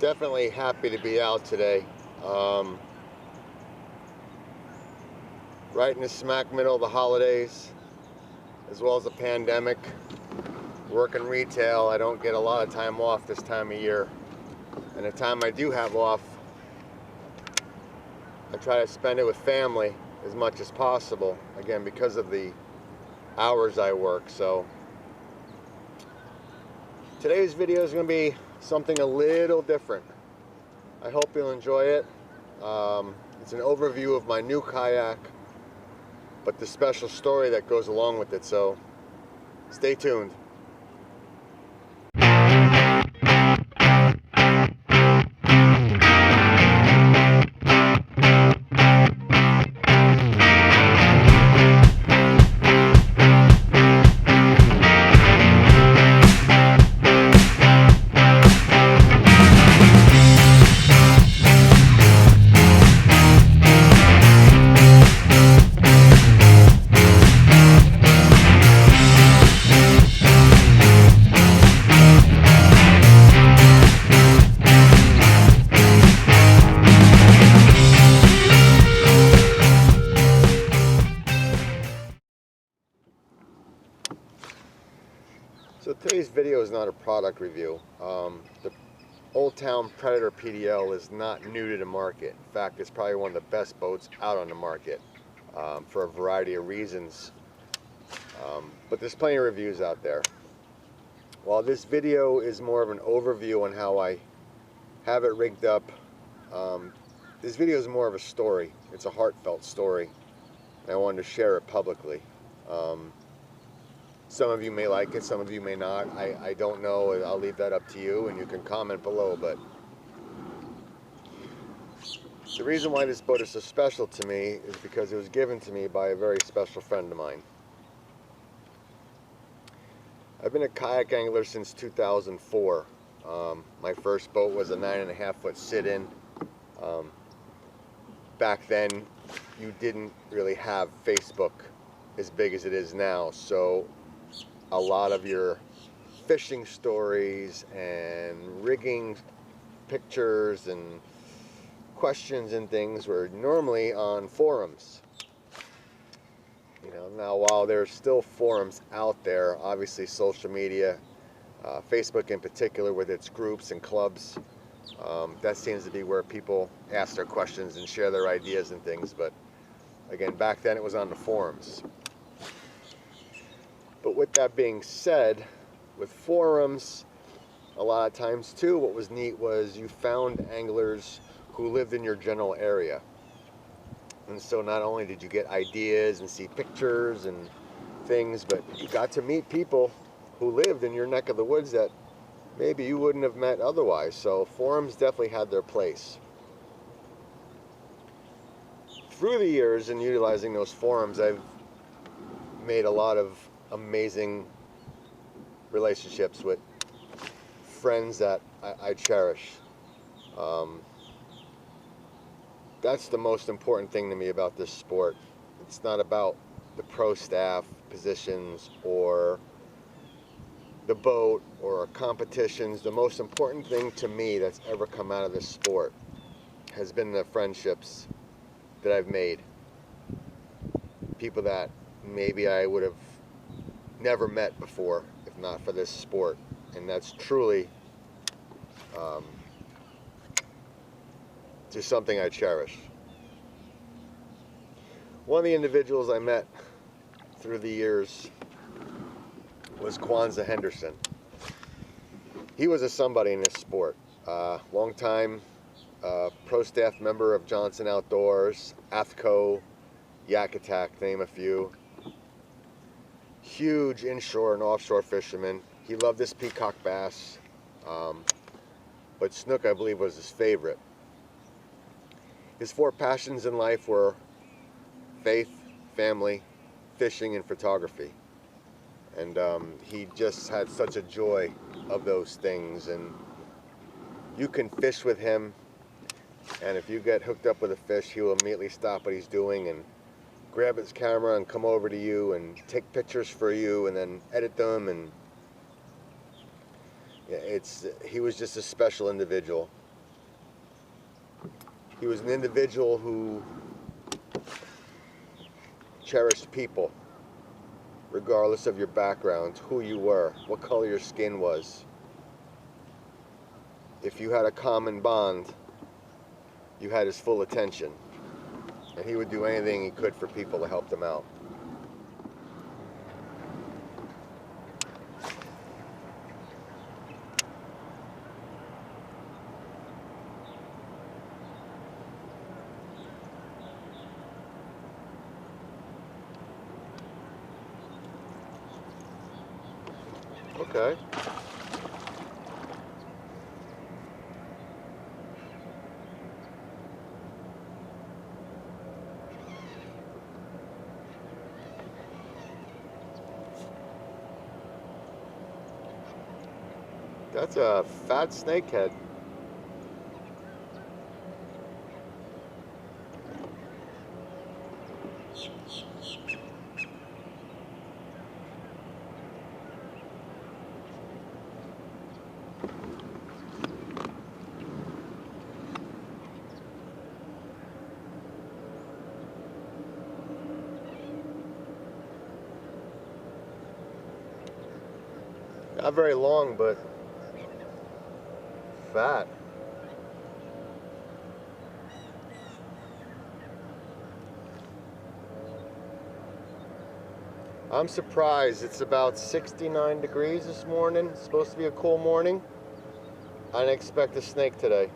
Definitely happy to be out today. Right in the smack middle of the holidays, as well as the pandemic. Working retail, I don't get a lot of time off this time of year. And the time I do have off, I try to spend it with family as much as possible. Again, because of the hours I work. So today's video is going to be something a little different. I hope you'll enjoy it. It's an overview of my new kayak, but the special story that goes along with it, so stay tuned. So today's video is not a product review. The Old Town Predator PDL is not new to the market. In fact, it's probably one of the best boats out on the market for a variety of reasons. But there's plenty of reviews out there. While this video is more of an overview on how I have it rigged up, this video is more of a story. It's a heartfelt story, and I wanted to share it publicly. Some of you may like it, some of you may not. I don't know. I'll leave that up to you, and you can comment below. But the reason why this boat is so special to me is because it was given to me by a very special friend of mine. I've been a kayak angler since 2004. My first boat was a 9.5 foot sit-in. Back then, you didn't really have Facebook as big as it is now, so a lot of your fishing stories and rigging pictures and questions and things were normally on forums. You know, now while there's still forums out there, obviously social media, Facebook in particular with its groups and clubs, that seems to be where people ask their questions and share their ideas and things. But again, back then it was on the forums. But with that being said, with forums, a lot of times too, what was neat was you found anglers who lived in your general area. And so not only did you get ideas and see pictures and things, but you got to meet people who lived in your neck of the woods that maybe you wouldn't have met otherwise. So forums definitely had their place. Through the years in utilizing those forums, I've made a lot of amazing relationships with friends that I cherish. That's the most important thing to me about this sport. It's not about the pro staff positions or the boat or competitions. The most important thing to me that's ever come out of this sport has been the friendships that I've made. People that maybe I would have never met before if not for this sport, and that's truly just something I cherish. One of the individuals I met through the years was Kwanza Henderson. He was a somebody in this sport. Long time pro staff member of Johnson Outdoors, AFCO, Yak Attack, name a few. Huge inshore and offshore fisherman. He loved this peacock bass, but snook, I believe, was his favorite. His four passions in life were faith, family, fishing, and photography. And he just had such a joy of those things. And you can fish with him, and if you get hooked up with a fish, he will immediately stop what he's doing and grab his camera and come over to you and take pictures for you and then edit them. And yeah, he was just a special individual. He was an individual who cherished people, regardless of your background, who you were, what color your skin was. If you had a common bond, you had his full attention. And he would do anything he could for people to help them out. Okay. That's a fat snakehead. Not very long, but fat. I'm surprised. It's about 69 degrees this morning. It's supposed to be a cool morning. I didn't expect a snake today.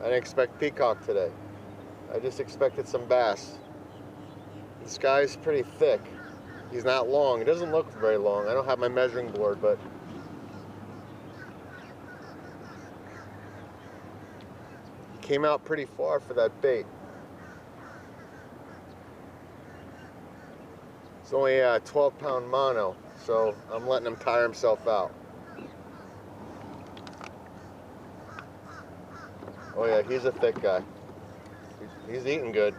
I didn't expect peacock today. I just expected some bass. The sky's pretty thick. He's not long. It doesn't look very long. I don't have my measuring board, but he came out pretty far for that bait. It's only a 12-pound mono, so I'm letting him tire himself out. Oh yeah, he's a thick guy. He's eating good.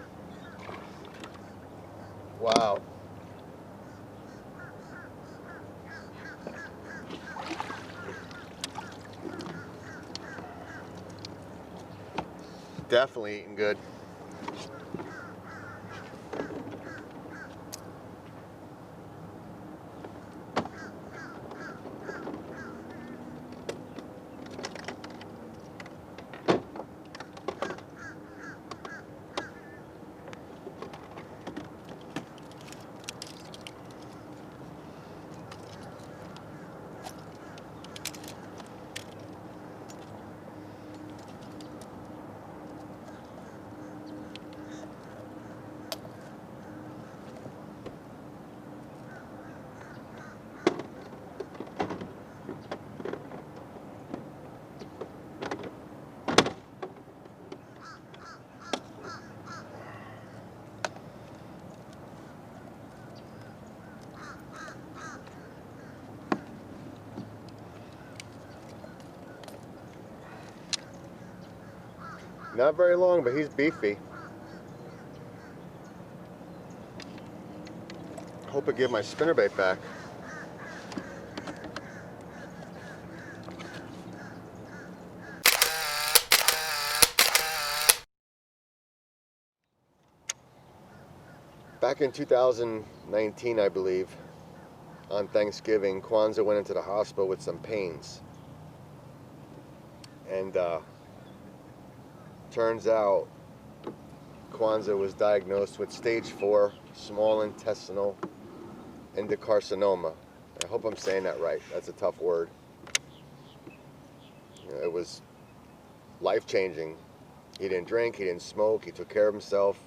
Wow. Definitely eating good. Not very long, but he's beefy. Hope I give my spinnerbait back. Back in 2019, I believe, on Thanksgiving, Kwanza went into the hospital with some pains. And turns out Kwanza was diagnosed with stage 4 small intestinal endocarcinoma. I hope I'm saying that right. That's a tough word. You know, it was life-changing. He didn't drink, he didn't smoke, he took care of himself.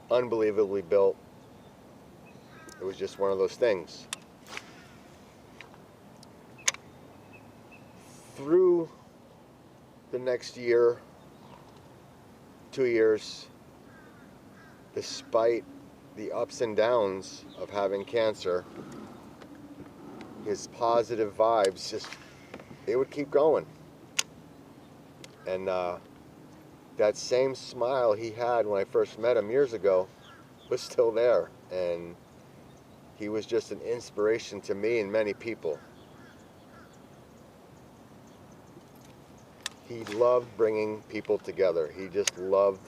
Unbelievably built. It was just one of those things. Through the next year, 2 years, despite the ups and downs of having cancer, his positive vibes just, it would keep going. And that same smile he had when I first met him years ago was still there. And he was just an inspiration to me and many people. he loved bringing people together. He just loved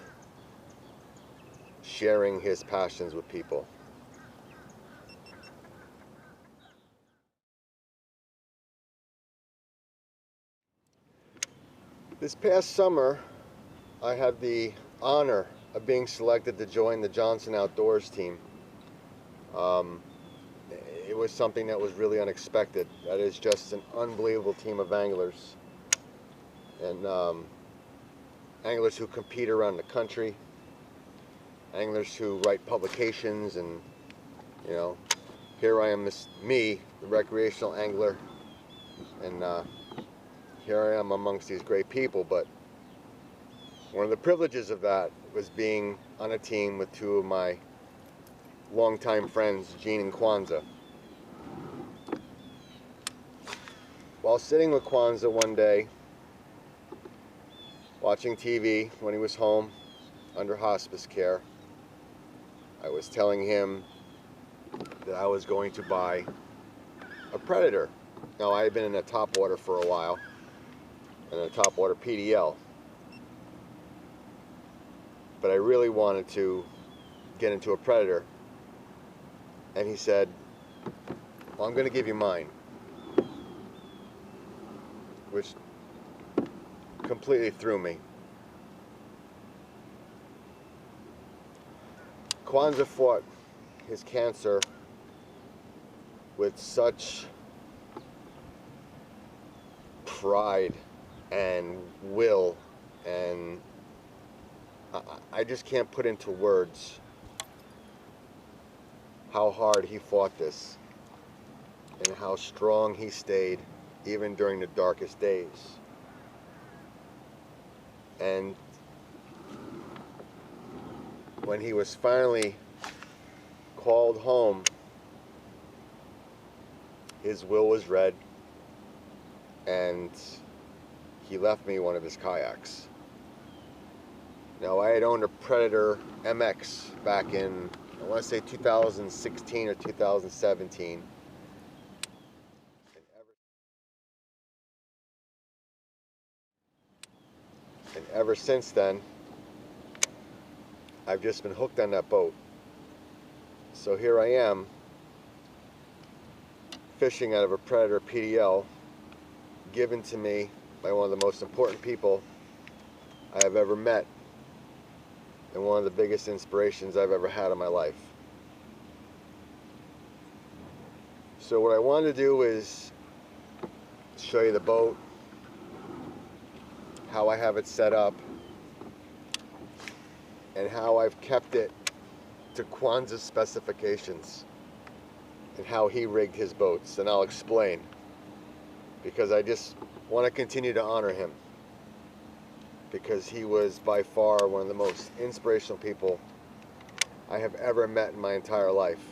sharing his passions with people. This past summer, I had the honor of being selected to join the Johnson Outdoors team. It was something that was really unexpected. That is just an unbelievable team of anglers, and anglers who compete around the country, anglers who write publications, and you know, here I am, me, the recreational angler, and here I am amongst these great people. But one of the privileges of that was being on a team with two of my longtime friends, Gene and Kwanza. While sitting with Kwanza one day, watching TV when he was home under hospice care, I was telling him that I was going to buy a Predator. Now, I had been in a topwater for a while, and a topwater PDL, but I really wanted to get into a Predator. And he said, well, I'm going to give you mine, which completely threw me. Kwanza fought his cancer with such pride and will, and I just can't put into words how hard he fought this and how strong he stayed even during the darkest days. And when he was finally called home, his will was read, and he left me one of his kayaks. Now, I had owned a Predator MX back in, I want to say 2016 or 2017. And ever since then, I've just been hooked on that boat. So here I am, fishing out of a Predator PDL, given to me by one of the most important people I have ever met, and one of the biggest inspirations I've ever had in my life. So what I wanted to do is show you the boat, how I have it set up, and how I've kept it to Kwanza's specifications, and how he rigged his boats. And I'll explain, because I just want to continue to honor him, because he was by far one of the most inspirational people I have ever met in my entire life.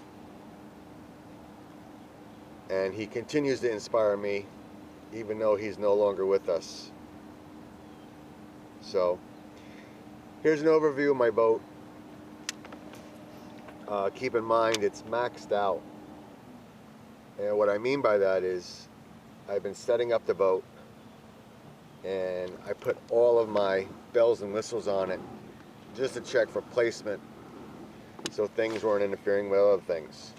And he continues to inspire me, even though he's no longer with us. So, here's an overview of my boat. Keep in mind, it's maxed out. And what I mean by that is, I've been setting up the boat, and I put all of my bells and whistles on it just to check for placement, so things weren't interfering with other things.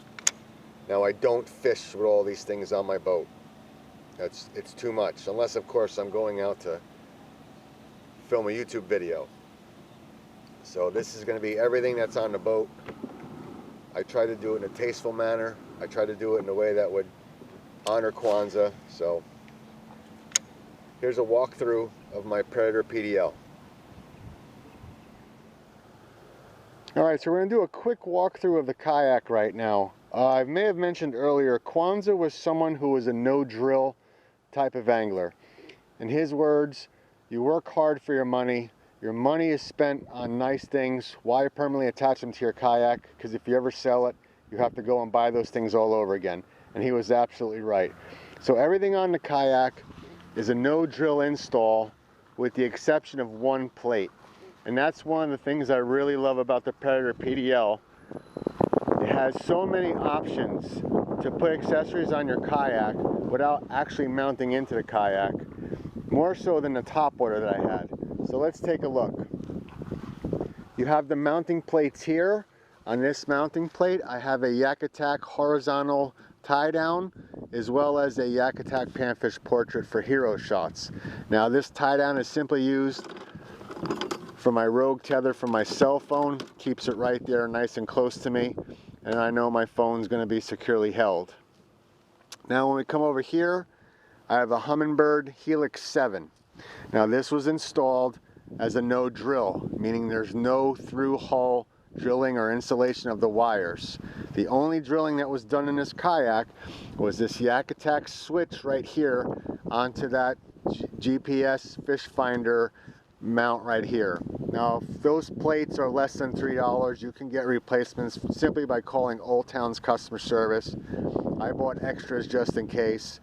Now, I don't fish with all these things on my boat. It's too much, unless of course I'm going out to film a YouTube video. So this is going to be everything that's on the boat. I try to do it in a tasteful manner. I try to do it in a way that would honor Kwanza. So here's a walkthrough of my Predator PDL. Alright, so we're going to do a quick walkthrough of the kayak right now. I may have mentioned earlier, Kwanza was someone who was a no-drill type of angler. In his words, you work hard for your money is spent on nice things. Why permanently attach them to your kayak? Because if you ever sell it, you have to go and buy those things all over again. And he was absolutely right. So everything on the kayak is a no-drill install, with the exception of one plate. And that's one of the things I really love about the Predator PDL. It has so many options to put accessories on your kayak without actually mounting into the kayak. more so than the top water that I had. So let's take a look. You have the mounting plates here. On this mounting plate, I have a Yak Attack horizontal tie down, as well as a Yak Attack panfish portrait for hero shots. Now this tie down is simply used for my Rogue tether from my cell phone. Keeps it right there nice and close to me, and I know my phone's going to be securely held. Now when we come over here, I have a Humminbird Helix 7. Now this was installed as a no drill, meaning there's no through hull drilling or installation of the wires. The only drilling that was done in this kayak was this Yak Attack switch right here onto that GPS fish finder mount right here. Now if those plates are less than $3, you can get replacements simply by calling Old Town's customer service. I bought extras just in case,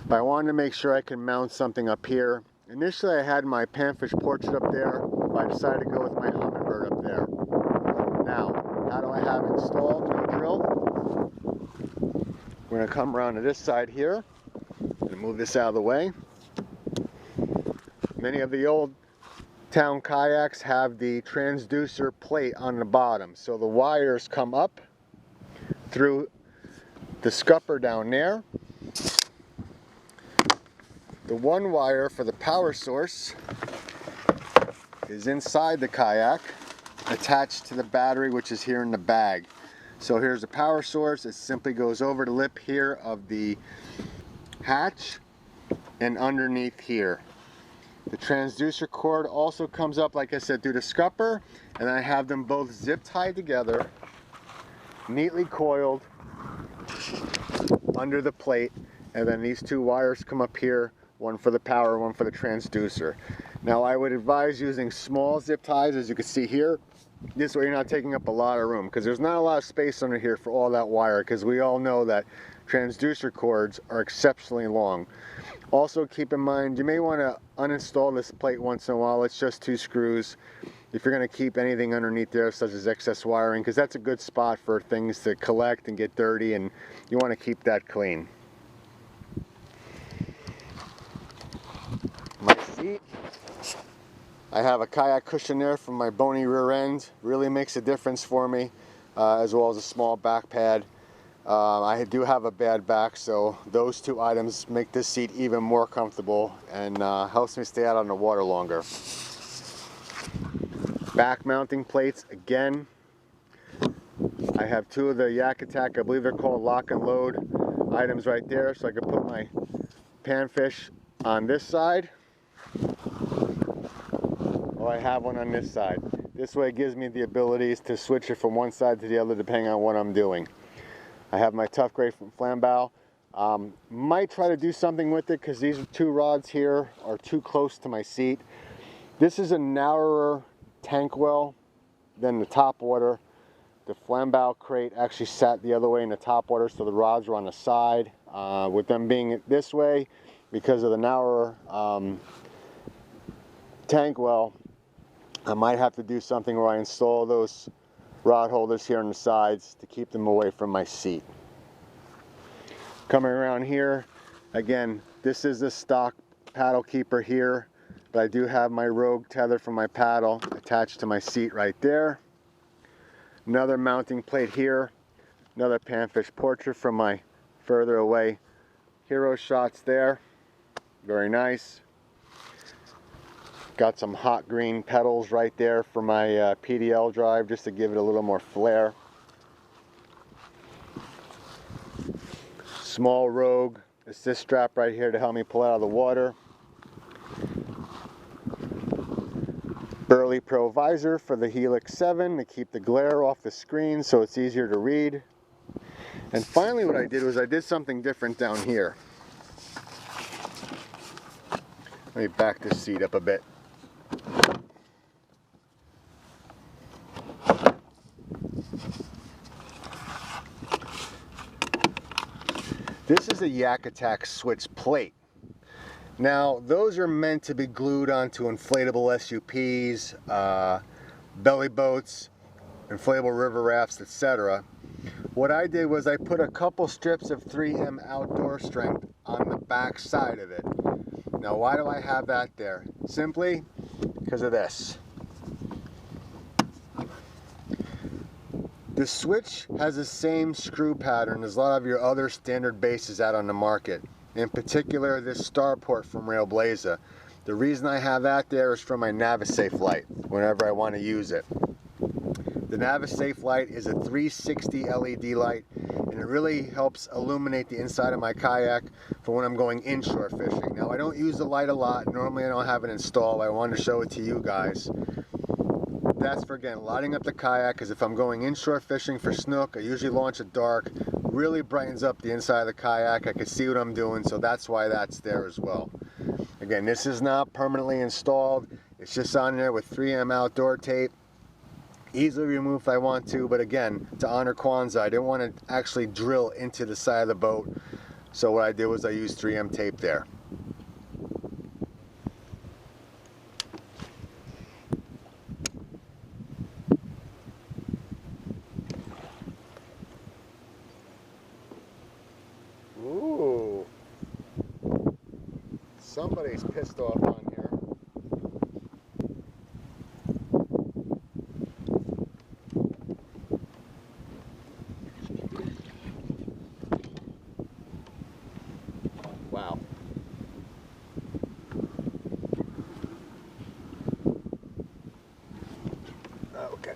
but I wanted to make sure I could mount something up here. Initially I had my panfish portrait up there, but I decided to go with my Humminbird up there. Now, how do I have it installed? No drill. We're going to come around to this side here and move this out of the way. Many of the Old Town kayaks have the transducer plate on the bottom, so the wires come up through the scupper down there. The one wire for the power source is inside the kayak, attached to the battery, which is here in the bag. So here's the power source. It simply goes over the lip here of the hatch and underneath here. The transducer cord also comes up, like I said, through the scupper, and I have them both zip tied together, neatly coiled under the plate, and then these two wires come up here, one for the power, one for the transducer. Now I would advise using small zip ties, as you can see here. This way you're not taking up a lot of room, because there's not a lot of space under here for all that wire, because we all know that transducer cords are exceptionally long. Also keep in mind, you may want to uninstall this plate once in a while. It's just 2 screws. If you're going to keep anything underneath there, such as excess wiring, because that's a good spot for things to collect and get dirty, and you want to keep that clean. My seat, I have a kayak cushion there from my bony rear end. Really makes a difference for me, as well as a small back pad. I do have a bad back, so those 2 items make this seat even more comfortable and helps me stay out on the water longer. Back mounting plates again. I have 2 of the Yak Attack, I believe they're called lock and load items right there, so I can put my panfish on this side. Or I have one on this side. This way it gives me the abilities to switch it from one side to the other depending on what I'm doing. I have my Tough Gray from Flambeau. Might try to do something with it because these 2 rods here are too close to my seat. This is a narrower tank well than the top water. The Flambeau crate actually sat the other way in the top water, so the rods were on the side. With them being this way, because of the narrower tank well, I might have to do something where I install those rod holders here on the sides to keep them away from my seat. Coming around here, again, this is the stock paddle keeper here, but I do have my Rogue tether from my paddle attached to my seat right there. Another mounting plate here, another panfish portrait from my further away hero shots there. Very nice. Got some hot green pedals right there for my PDL drive, just to give it a little more flair. Small Rogue assist strap right here to help me pull out of the water. Burley Pro visor for the Helix 7 to keep the glare off the screen so it's easier to read. And finally what I did was I did something different down here. Let me back this seat up a bit. This is a Yak Attack switch plate. Now, those are meant to be glued onto inflatable SUPs, belly boats, inflatable river rafts, etc. What I did was I put a couple strips of 3M outdoor strength on the back side of it. Now why do I have that there? Simply because of this. The switch has the same screw pattern as a lot of your other standard bases out on the market. In particular, this Starport from Railblaza. The reason I have that there is for my Navisafe light, whenever I want to use it. The Navisafe light is a 360 LED light, and it really helps illuminate the inside of my kayak for when I'm going inshore fishing. Now, I don't use the light a lot. Normally, I don't have it installed. I wanted to show it to you guys. That's for, again, lighting up the kayak, because if I'm going inshore fishing for snook, I usually launch it dark. Really brightens up the inside of the kayak. I can see what I'm doing, so that's why that's there as well. Again, this is not permanently installed. It's just on there with 3M outdoor tape. Easily remove if I want to, but again, to honor Kwanza, I didn't want to actually drill into the side of the boat. So what I did was I used 3M tape there. Ooh, somebody's pissed off on here. Wow. Okay.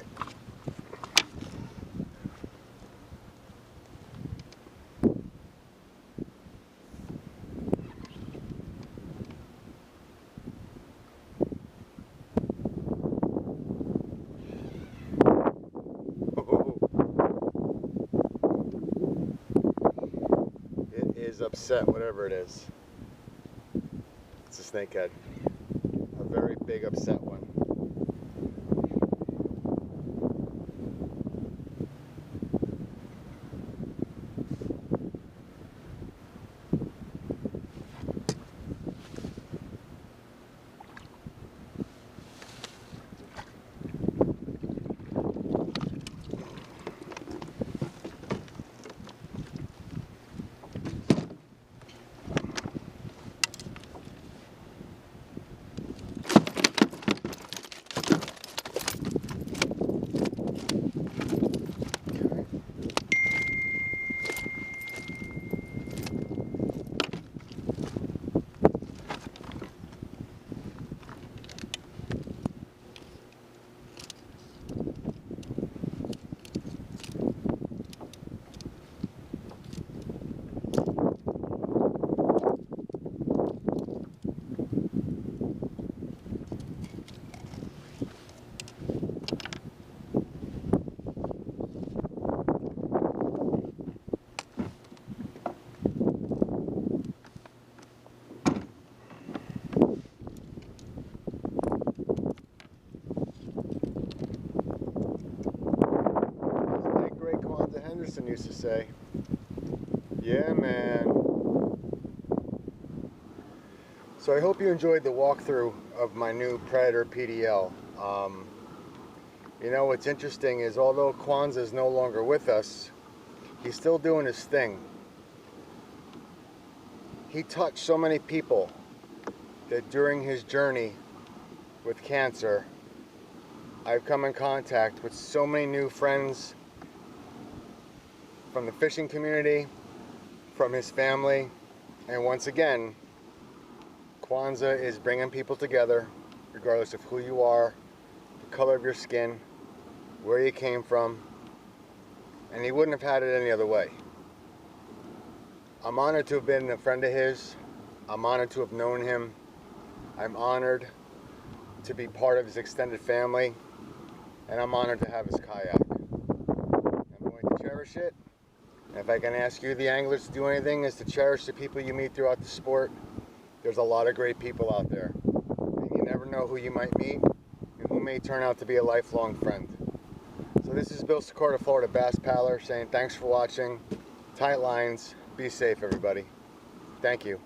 It is upset, whatever it is. It's a snakehead. A very big, upset one. Kwanza Henderson used to say. Yeah, man. So I hope you enjoyed the walkthrough of my new Predator PDL. You know, what's interesting is although Kwanza is no longer with us, he's still doing his thing. He touched so many people that during his journey with cancer, I've come in contact with so many new friends from the fishing community, from his family, and once again, Kwanza is bringing people together, regardless of who you are, the color of your skin, where you came from, and he wouldn't have had it any other way. I'm honored to have been a friend of his. I'm honored to have known him. I'm honored to be part of his extended family, and I'm honored to have his kayak. I'm going to cherish it. And if I can ask you, the anglers, to do anything, is to cherish the people you meet throughout the sport. There's a lot of great people out there, and you never know who you might meet and who may turn out to be a lifelong friend. So this is Bill Secor, Florida Bass Paddler, saying thanks for watching. Tight lines. Be safe, everybody. Thank you.